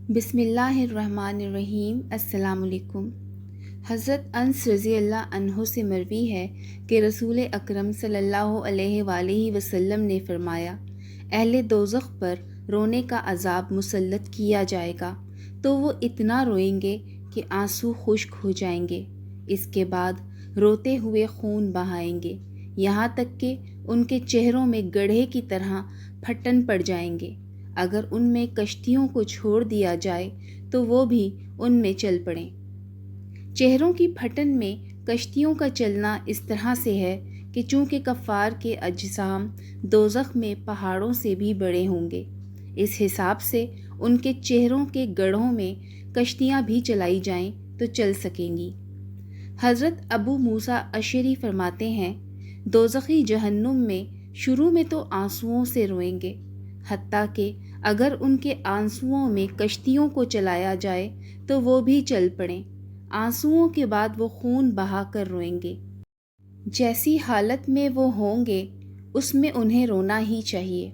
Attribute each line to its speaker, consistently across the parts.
Speaker 1: بسم اللہ الرحمن الرحیم۔ السلام علیکم۔ حضرت انس رضی اللہ عنہ سے مروی ہے کہ رسول اکرم صلی اللہ علیہ وآلہ وسلم نے فرمایا، اہل دوزخ پر رونے کا عذاب مسلط کیا جائے گا تو وہ اتنا روئیں گے کہ آنسو خشک ہو جائیں گے۔ اس کے بعد روتے ہوئے خون بہائیں گے، یہاں تک کہ ان کے چہروں میں گڑھے کی طرح پھٹن پڑ جائیں گے۔ اگر ان میں کشتیوں کو چھوڑ دیا جائے تو وہ بھی ان میں چل پڑیں۔ چہروں کی پھٹن میں کشتیوں کا چلنا اس طرح سے ہے کہ چونکہ کفار کے اجسام دوزخ میں پہاڑوں سے بھی بڑے ہوں گے، اس حساب سے ان کے چہروں کے گڑھوں میں کشتیاں بھی چلائی جائیں تو چل سکیں گی۔ حضرت ابو موسیٰ اشعری فرماتے ہیں، دوزخی جہنم میں شروع میں تو آنسوؤں سے روئیں گے، حتیٰ کہ اگر ان کے آنسوؤں میں کشتیوں کو چلایا جائے تو وہ بھی چل پڑیں۔ آنسوؤں کے بعد وہ خون بہا کر روئیں گے۔ جیسی حالت میں وہ ہوں گے اس میں انہیں رونا ہی چاہیے،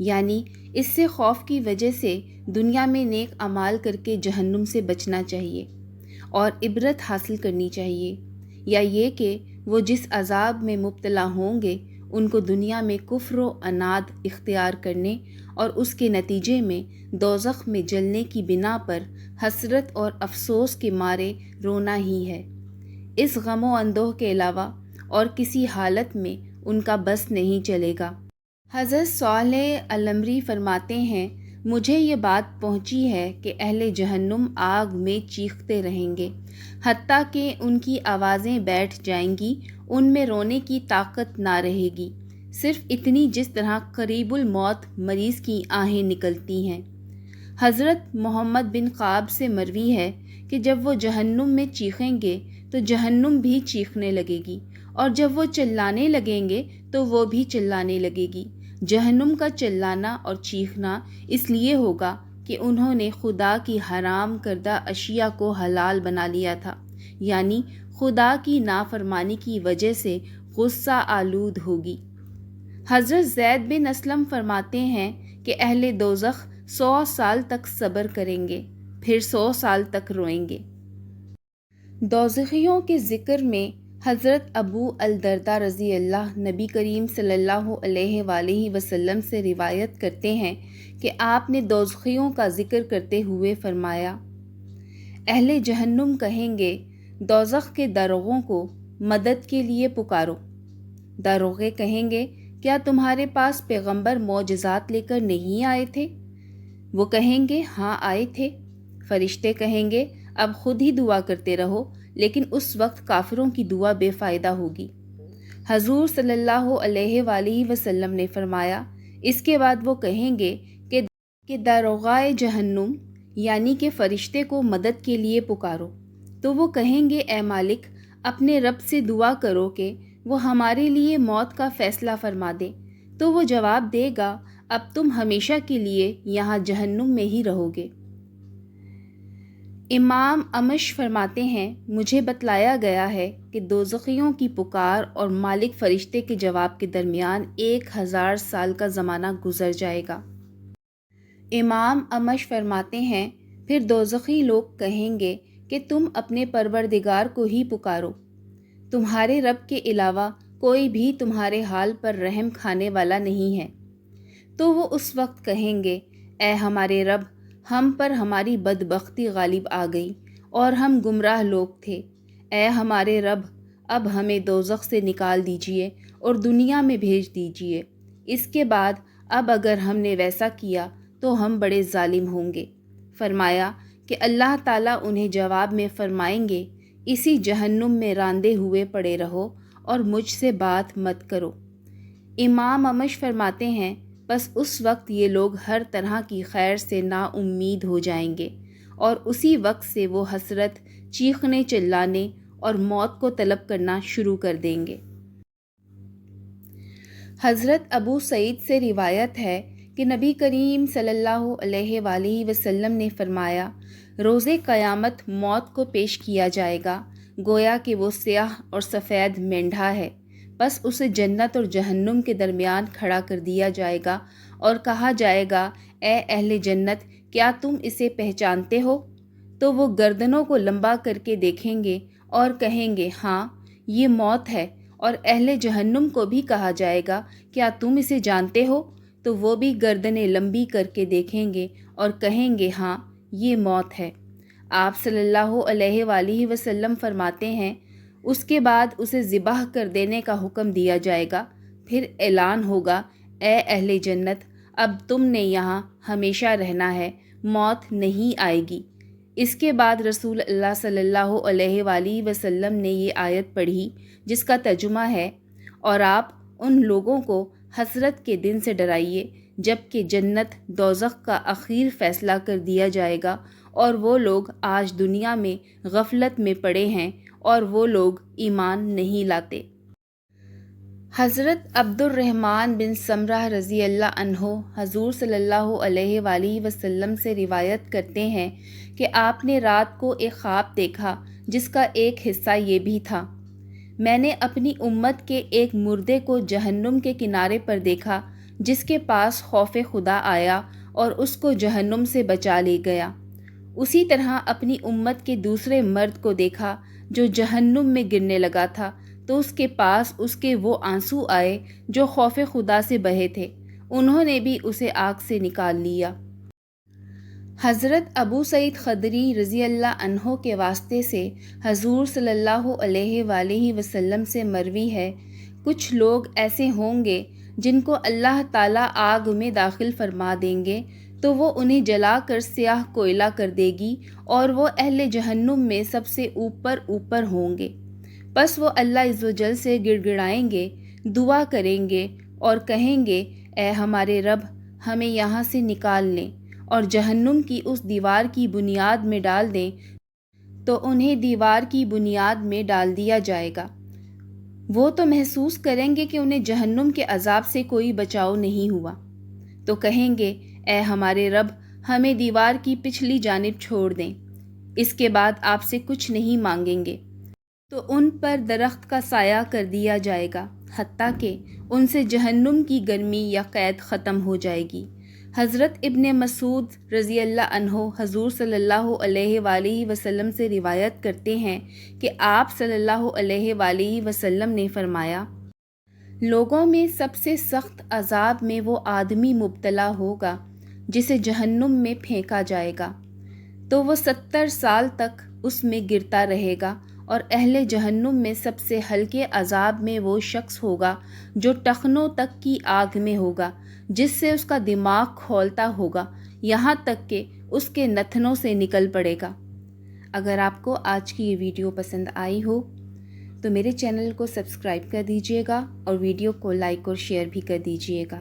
Speaker 1: یعنی اس سے خوف کی وجہ سے دنیا میں نیک اعمال کر کے جہنم سے بچنا چاہیے اور عبرت حاصل کرنی چاہیے، یا یہ کہ وہ جس عذاب میں مبتلا ہوں گے ان کو دنیا میں کفر و عناد اختیار کرنے اور اس کے نتیجے میں دوزخ میں جلنے کی بنا پر حسرت اور افسوس کے مارے رونا ہی ہے۔ اس غم و اندوہ کے علاوہ اور کسی حالت میں ان کا بس نہیں چلے گا۔ حضرت صالح العمری فرماتے ہیں، مجھے یہ بات پہنچی ہے کہ اہل جہنم آگ میں چیختے رہیں گے حتیٰ کہ ان کی آوازیں بیٹھ جائیں گی، ان میں رونے کی طاقت نہ رہے گی، صرف اتنی جس طرح قریب الموت مریض کی آہیں نکلتی ہیں۔ حضرت محمد بن قعب سے مروی ہے کہ جب وہ جہنم میں چیخیں گے تو جہنم بھی چیخنے لگے گی، اور جب وہ چلانے لگیں گے تو وہ بھی چلانے لگے گی۔ جہنم کا چلانا اور چیخنا اس لیے ہوگا کہ انہوں نے خدا کی حرام کردہ اشیاء کو حلال بنا لیا تھا، یعنی خدا کی نافرمانی کی وجہ سے غصہ آلود ہوگی۔ حضرت زید بن اسلم فرماتے ہیں کہ اہل دوزخ 100 سال تک صبر کریں گے، پھر 100 سال تک روئیں گے۔ دوزخیوں کے ذکر میں حضرت ابو الدرداء رضی اللہ نبی کریم صلی اللہ علیہ وآلہ وسلم سے روایت کرتے ہیں کہ آپ نے دوزخیوں کا ذکر کرتے ہوئے فرمایا، اہل جہنم کہیں گے دوزخ کے داروغوں کو مدد کے لیے پکارو۔ داروغے کہیں گے، کیا تمہارے پاس پیغمبر معجزات لے کر نہیں آئے تھے؟ وہ کہیں گے، ہاں آئے تھے۔ فرشتے کہیں گے، اب خود ہی دعا کرتے رہو، لیکن اس وقت کافروں کی دعا بے فائدہ ہوگی۔ حضور صلی اللہ علیہ وآلہ وسلم نے فرمایا، اس کے بعد وہ کہیں گے کہ داروغائے جہنم یعنی کہ فرشتے کو مدد کے لیے پکارو، تو وہ کہیں گے، اے مالک، اپنے رب سے دعا کرو کہ وہ ہمارے لیے موت کا فیصلہ فرما دے۔ تو وہ جواب دے گا، اب تم ہمیشہ کے لیے یہاں جہنم میں ہی رہو گے۔ امام امش فرماتے ہیں، مجھے بتلایا گیا ہے کہ دوزخیوں کی پکار اور مالک فرشتے کے جواب کے درمیان 1000 سال کا زمانہ گزر جائے گا۔ امام امش فرماتے ہیں، پھر دوزخی لوگ کہیں گے کہ تم اپنے پروردگار کو ہی پکارو، تمہارے رب کے علاوہ کوئی بھی تمہارے حال پر رحم کھانے والا نہیں ہے۔ تو وہ اس وقت کہیں گے، اے ہمارے رب، ہم پر ہماری بدبختی غالب آ گئی اور ہم گمراہ لوگ تھے۔ اے ہمارے رب، اب ہمیں دوزخ سے نکال دیجئے اور دنیا میں بھیج دیجئے۔ اس کے بعد اب اگر ہم نے ویسا کیا تو ہم بڑے ظالم ہوں گے۔ فرمایا کہ اللہ تعالیٰ انہیں جواب میں فرمائیں گے، اسی جہنم میں راندے ہوئے پڑے رہو اور مجھ سے بات مت کرو۔ امام امش فرماتے ہیں، بس اس وقت یہ لوگ ہر طرح کی خیر سے نا امید ہو جائیں گے اور اسی وقت سے وہ حسرت، چیخنے چلانے اور موت کو طلب کرنا شروع کر دیں گے۔ حضرت ابو سعید سے روایت ہے کہ نبی کریم صلی اللہ علیہ وآلہ وسلم نے فرمایا، روز قیامت موت کو پیش کیا جائے گا، گویا کہ وہ سیاہ اور سفید مینڈھا ہے، بس اسے جنت اور جہنم کے درمیان کھڑا کر دیا جائے گا اور کہا جائے گا، اے اہل جنت، کیا تم اسے پہچانتے ہو؟ تو وہ گردنوں کو لمبا کر کے دیکھیں گے اور کہیں گے ہاں یہ موت ہے۔ اور اہل جہنم کو بھی کہا جائے گا کیا تم اسے جانتے ہو؟ تو وہ بھی گردنیں لمبی کر کے دیکھیں گے اور کہیں گے ہاں یہ موت ہے۔ آپ صلی اللہ علیہ وآلہ وسلم فرماتے ہیں اس کے بعد اسے ذبح کر دینے کا حکم دیا جائے گا، پھر اعلان ہوگا اے اہل جنت اب تم نے یہاں ہمیشہ رہنا ہے، موت نہیں آئے گی۔ اس کے بعد رسول اللہ صلی اللہ علیہ وآلہ وسلم نے یہ آیت پڑھی جس کا ترجمہ ہے اور آپ ان لوگوں کو حسرت کے دن سے ڈرائیے جب کہ جنت دوزخ کا اخیر فیصلہ کر دیا جائے گا اور وہ لوگ آج دنیا میں غفلت میں پڑے ہیں اور وہ لوگ ایمان نہیں لاتے۔ حضرت عبد الرحمن بن سمرہ رضی اللہ عنہ حضور صلی اللہ علیہ وآلہ وسلم سے روایت کرتے ہیں کہ آپ نے رات کو ایک خواب دیکھا جس کا ایک حصہ یہ بھی تھا، میں نے اپنی امت کے ایک مردے کو جہنم کے کنارے پر دیکھا جس کے پاس خوف خدا آیا اور اس کو جہنم سے بچا لے گیا۔ اسی طرح اپنی امت کے دوسرے مرد کو دیکھا جو جہنم میں گرنے لگا تھا، تو اس کے پاس اس کے وہ آنسو آئے جو خوف خدا سے بہے تھے، انہوں نے بھی اسے آگ سے نکال لیا۔ حضرت ابو سعید خدری رضی اللہ عنہ کے واسطے سے حضور صلی اللہ علیہ وآلہ وسلم سے مروی ہے، کچھ لوگ ایسے ہوں گے جن کو اللہ تعالیٰ آگ میں داخل فرما دیں گے تو وہ انہیں جلا کر سیاہ کوئلہ کر دے گی اور وہ اہل جہنم میں سب سے اوپر ہوں گے۔ پس وہ اللہ عز و جل سے گڑ گڑائیں گے، دعا کریں گے اور کہیں گے اے ہمارے رب ہمیں یہاں سے نکال لیں اور جہنم کی اس دیوار کی بنیاد میں ڈال دیں، تو انہیں دیوار کی بنیاد میں ڈال دیا جائے گا۔ وہ تو محسوس کریں گے کہ انہیں جہنم کے عذاب سے کوئی بچاؤ نہیں ہوا، تو کہیں گے اے ہمارے رب ہمیں دیوار کی پچھلی جانب چھوڑ دیں، اس کے بعد آپ سے کچھ نہیں مانگیں گے، تو ان پر درخت کا سایہ کر دیا جائے گا حتیٰ کہ ان سے جہنم کی گرمی یا قید ختم ہو جائے گی۔ حضرت ابن مسعود رضی اللہ عنہ حضور صلی اللہ علیہ وآلہ وسلم سے روایت کرتے ہیں کہ آپ صلی اللہ علیہ وآلہ وسلم نے فرمایا لوگوں میں سب سے سخت عذاب میں وہ آدمی مبتلا ہوگا جسے جہنم میں پھینکا جائے گا، تو وہ 70 سال تک اس میں گرتا رہے گا، اور اہل جہنم میں سب سے ہلکے عذاب میں وہ شخص ہوگا جو ٹخنوں تک کی آگ میں ہوگا، جس سے اس کا دماغ کھولتا ہوگا یہاں تک کہ اس کے نتنوں سے نکل پڑے گا۔ اگر آپ کو آج کی یہ ویڈیو پسند آئی ہو تو میرے چینل کو سبسکرائب کر دیجیے گا اور ویڈیو کو لائک اور شیئر بھی کر دیجیے گا۔